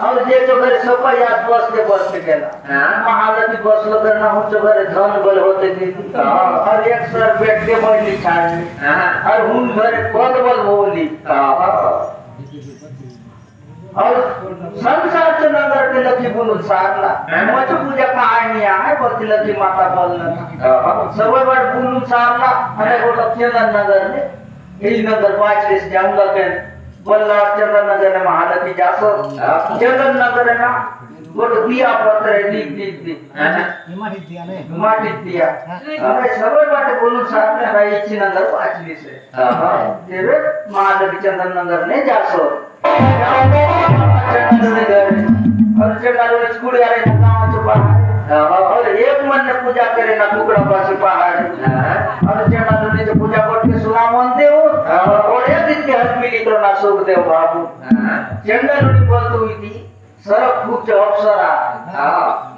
और जे जो घरे सोपा याद बसते गेला महालती बसलो तर ना हो घरे धन बल होते दीदी और एक सर बैठ के बोली छाड़नी और हुन घरे पद बल बोली और संसार के नगर के लकी बोलून सारला मच पूजा कहानी आहे बोलती लकी माता बोलना सर्व बार बोलून सारला आणि वो चंदन नगर ने हिल नगर पाचले जाऊंगा के बोलला चंदन नगर में महालती जासो चंदन नगर ना वो दिया पत्र दी माटी दिया अरे सर्व बार बोलून सारला राई ची नगर पाचली से देवे महालती चंदन नगर ने जासो और एक मन ने पूजा करे ना टुकड़ा पास पहाड़ और चंडाल ने पूजा करके सुना मानते हो और एक दिन के हाथ मिली तो ना सोच दे बाबू चंडाल ने बोलती हुई थी सरक खूब जो अप्सरा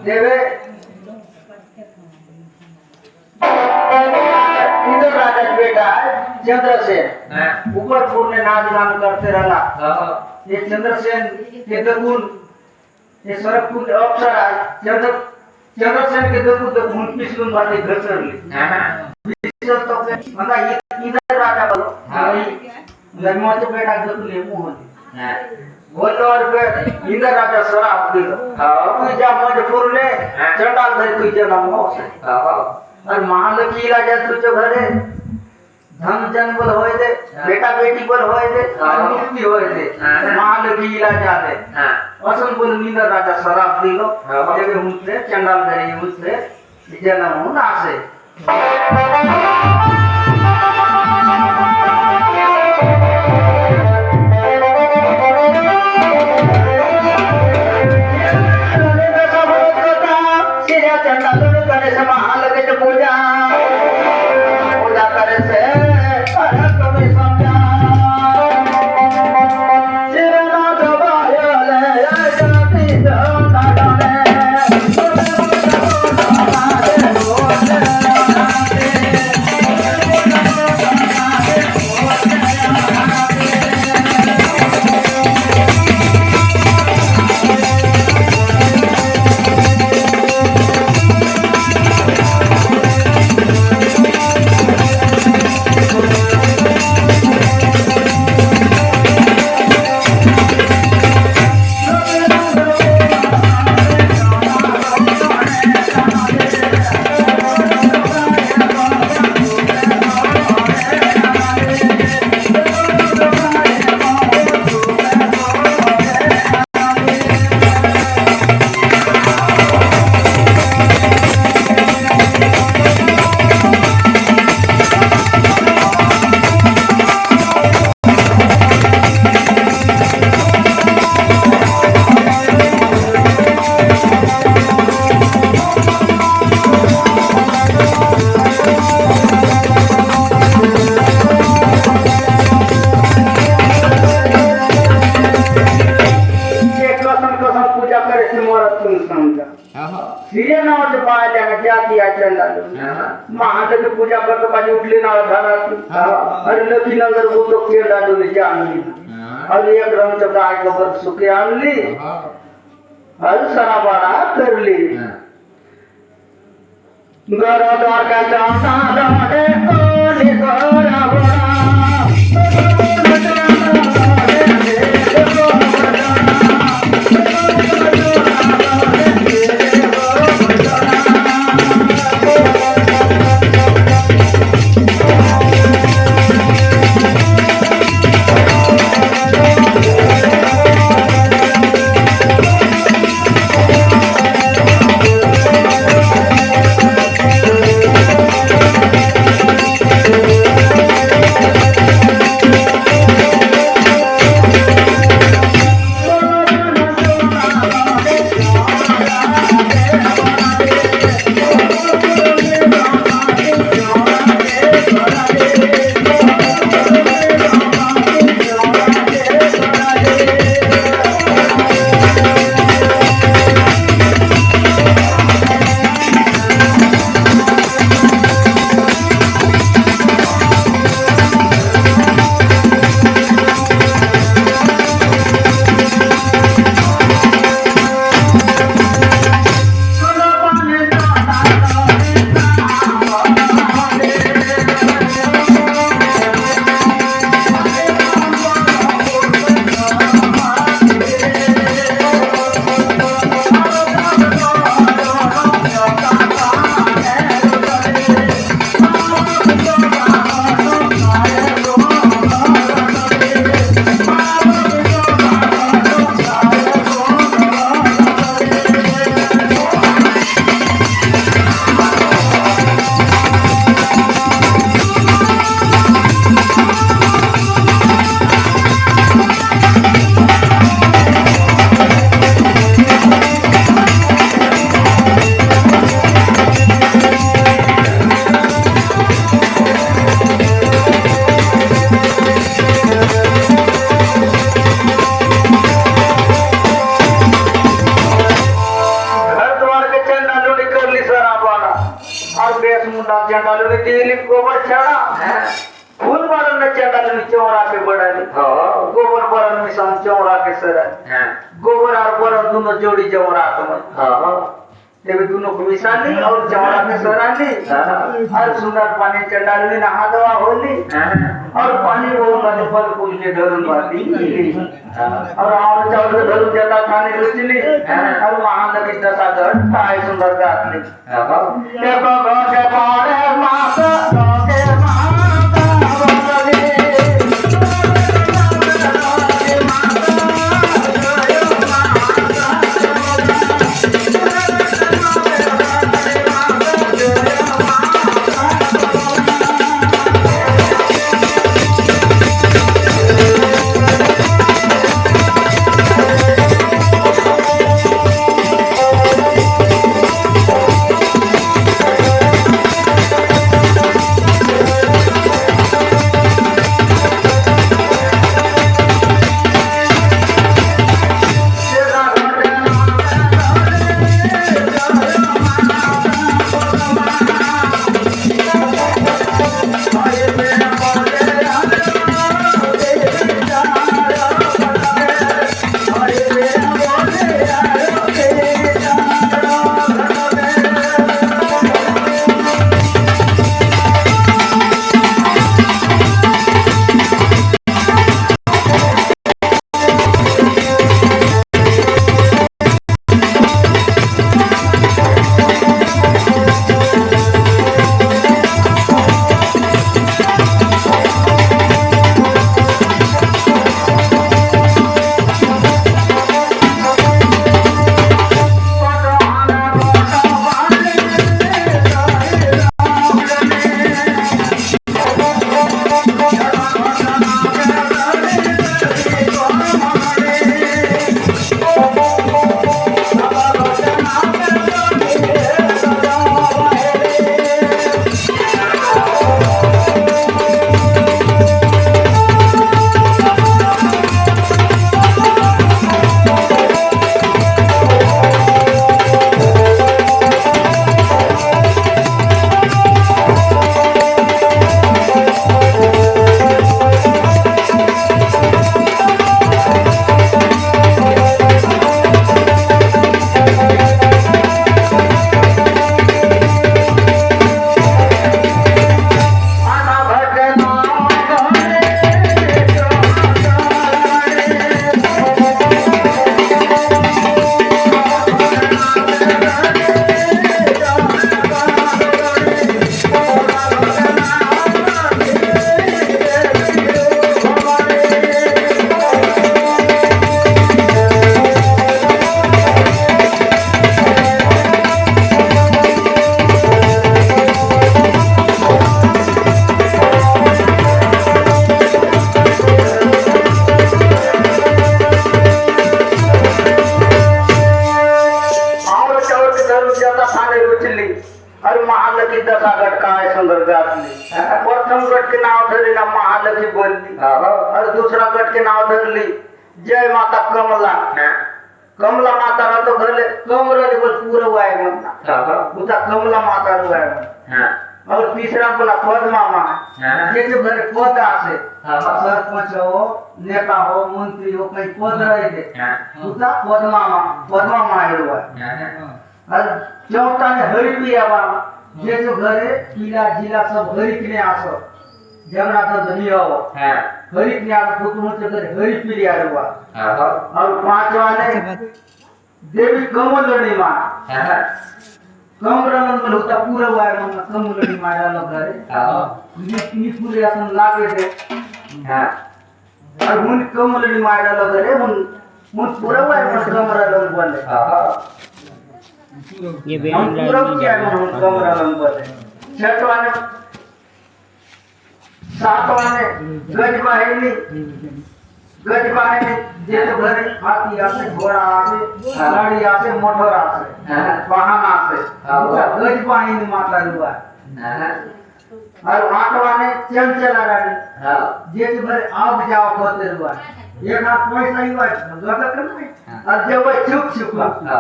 देवे इधर राजा बेटा चंद्रसेन ऊपर पूर्ण नाच गान करते रहला ये चंद्रसेन के दगुन ये सरकपुर अप्सरा चंद्रसेन के दगुन तो खून पिसलून बाटे घसरली विश्व तो मंदा इधर राजा बोलो जन्माचे बेटा दगुले मुंह बोलो और बे इधर राजा सराप दिलो तू जा मज पुरले चंडाल धर तुझे नाम होसे और महालक्ष्मी राजा तुझे घरे धन जन बोल होय दे बेटा बेटी बोल होय दे और मुक्ति होय दे महालक्ष्मी राजा दे असन बोल नींदर राजा सराप दिलो देवे हुनसे चंडाल धरे हुनसे जन्म हो नासे महादेव पूजा करतो पाजी उठली ना घरात अरे लकी नगर बोलतो के डालू ले आणली अरे एक रंग चका खबर सुके आणली अरे सराबारा करली घरादार का जाना रे कोणी घरा Thank you. गोबर छाड़ा फूल बारन में चंदन में चौरा के बड़ाली गोबर बारन में सम चौरा के सरा गोबर और बारन दोनों जोड़ी चौरा तो ये भी दोनों को मिसाली और चौरा के सराली हर सुंदर पानी चंडाली नहा दवा होली और पानी वो मत फल फूल के धरुन वाली और और चावल के धरुन जाता खाने रुचली और महानदी दशा गढ़ काय सुंदर गातली देखो गोटे पारे माता गोटे और महालक्ष्मी दशा गट काय सुंदर गातली प्रथम गट के नाव धरली ना महालक्ष्मी बोलली और दूसरा गट के नाव धरली जय माता कमला कमला माता ना तो घरले कमरा बोल पूरा वाय म्हणता उता कमला माता रुवाय और तीसरा बोला पद्मा माँ जे जो घरे पद आसे सरपंच हो नेता हो मंत्री हो कहीं पद रहे थे उता पद्मा माँ रुवाय और चौथा ने हरि पिया बाबा जे जो घरे किला जिला सब हरि किने आसो जमना तो धनी हो हरि किने आसो फुकुन के घरे हरि पिया रुवा और पांचवा ने देवी कमलनी मां कमरन में होता पूरा वाय मन कमलनी मां डालो घरे नी पूरे असन लागे थे और मुन कमलनी मां डालो घरे मुन पूरा वाय मन कमरन बोले ये बेन पूरा क्या मन कमरन बोले छठवा ने सातवा ने गजबाहिनी जे तो घरे हाथी आसे घोड़ा आसे गाड़ी आसे मोटर आसे वाहन आसे गजबाहिनी माता रुआ और आठवा ने चंचला रानी जे तो घरे आप जाओ होते रुआ एक हात पैसा युवा गदा कर नाही हा. आणि जेव्हा चुप चुपला हा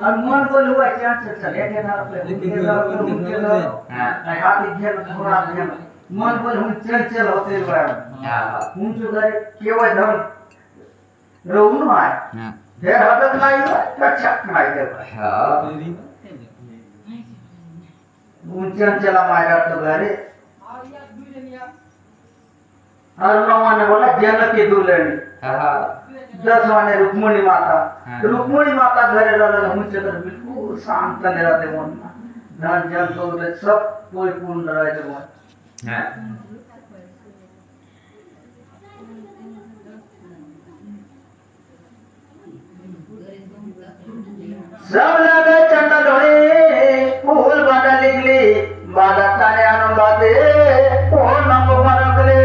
आणि मन बोल हुआ चान्स चल एक घेणार आपले हा नाही हाती घेणं थोडा घेणं मन बोल हम चंचल होते बाय हा हम जो करे केवळ धम रहून आहे हा हे हदत नाही कच्चा नाही दे हा चंचला मारा तो घरे अरुणवा ने बोला जनकी दुल्हनी हा 10 वाने रुक्मिणी माता हाँ। रुक्मिणी माता घरे रहल मुझे तो बिल्कुल शांत नहीं रहते मन धन जन तो सब कोई पूर्ण रहते मन हा सब लगे चंदा धोए फूल बांधा लिखली बांधा ताने आनंद बाते ओ नंग परकले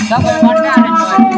सब बढ़ने आने चाहिए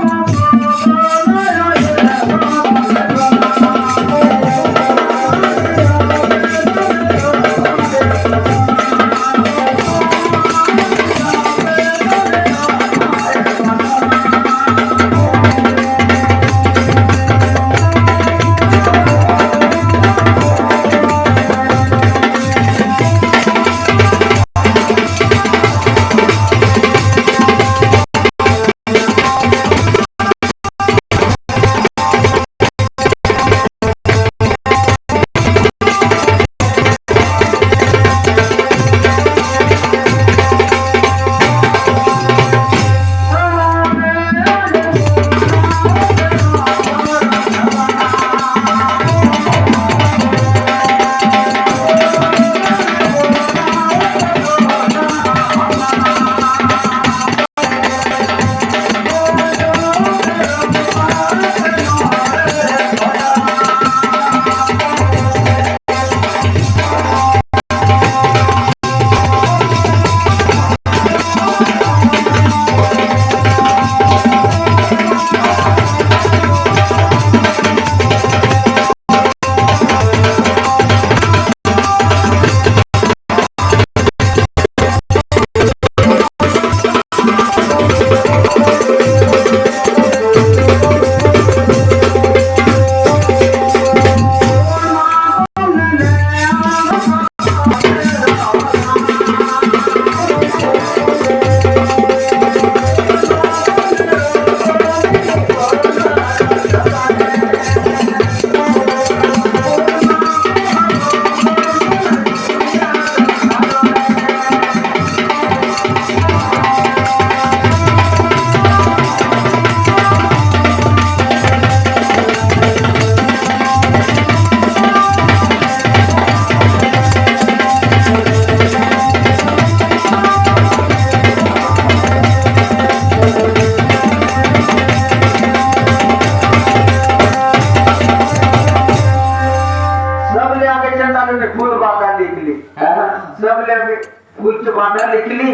कुछ बाधा लिखली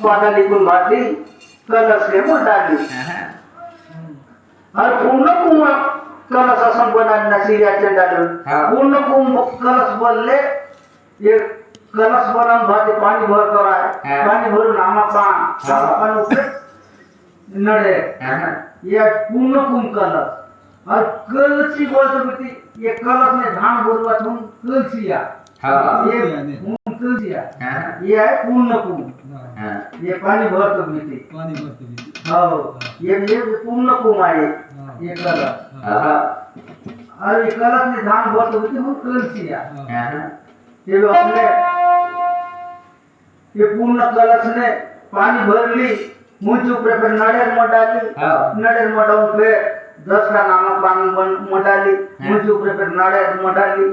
बाधा लिखून बाटली कलशले मोडाली और पूर्ण कुंभ कलश असं बनाना सिरियाचे डालून पूर्ण कुंभ कलश बोलले ये कलश बनन भाते पानी भर कर आए पानी भरून आमा पान अपन ऊपर नड़े ये पूर्ण कुंभ कलश और कलशी बोलते बेटी ये कलश में धान भरवा तुम कलसिया ये कलसिया ये है पूर्ण कुंभ ये पानी भर तो बेटी हाँ ये पूर्ण कुंभ है ये कलश और ये कलश में धान भर तो बेटी हम कलसिया ये अपने ये पूर्ण कलश ने पानी भर ली मुझे ऊपर पे नड़ेर मडाली नड़ेर मडाऊं पे 10 का नामा पानी बन मडाली मुझे ऊपर पे नड़ेर मडाली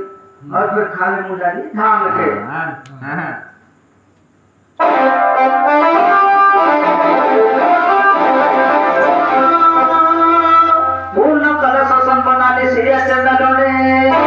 और फिर खाली मडाली धान के पूर्ण कलश आसन बनाने सिरिया चंदा लोने